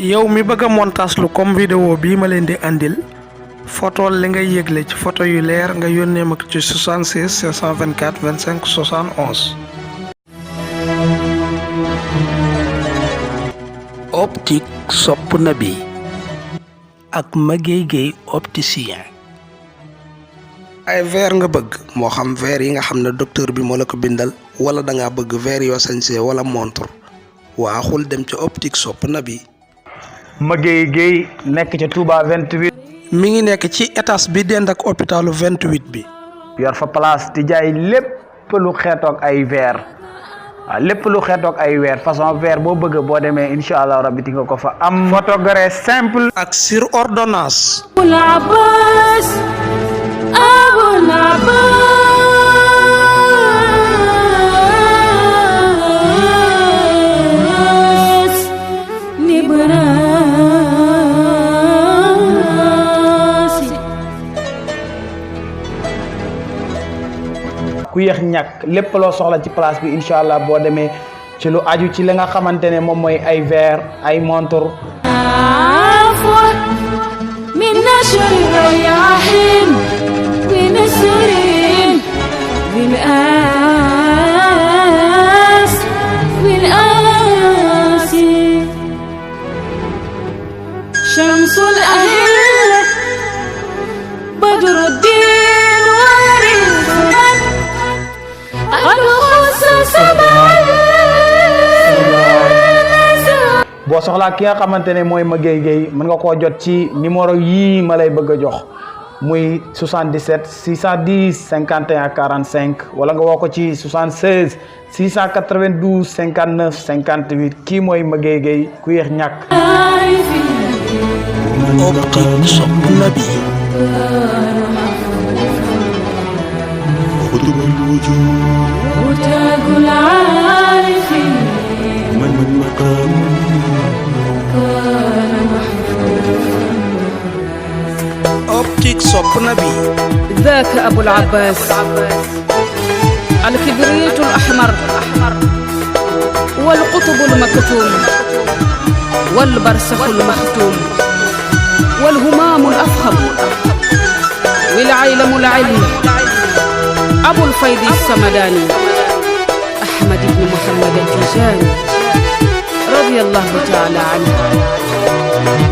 yow mi bëgg montage lu comme vidéo bi ma leen di andil photo li nga yëgle ci photo yu leer nga yónnee ma ci 76 524 25 71. Optique Sopp Nabi ak Magueye Gueye opticien. ay verre nga bëgg moo xam verre yi nga xam ne docteur bi moo la ko bindal wala da ngaa bëgg verre yoo sañsee wala montre waaxul dem ca Optique Sopp Nabi. Magueye Gueye nekk ca Touba 28. mi ngi nekk ci étage bi dend ak hôpitalu 28 bi. yor fa place di jaay lépp lu xeetoog ay verre lépp lu xeetoog ay verre façon verre boo bëgg boo demee incha allah rabbi di nga ko fa am. photogré simple. ak sur ordonnance. ku yéex ñàkk lépp loo soxla ci place bi incha allah boo demee ci lu aju ci li nga xamante ne moom mooy ay verre ay montre. boo soxlaa ki nga xamante ne mooy Magueye Gueye mën nga koo jot ci numéro yii ma lay bëgg a jox muy 77 610 51 45 wala nga woo ko ci 76 692 59 58 kii mooy Magueye Gueye ku yéex ñàkk. Optique Sopp Nabi. Optique Sopp Nabi. ذاك أبو العباس الكبريت الأحمر والقطب المكتوم والبرسخ المختوم والهمام الأفخم والعيلم العلم أبو الفيض السمداني أحمد بن محمد التيجاني رضي الله تعالى عنه.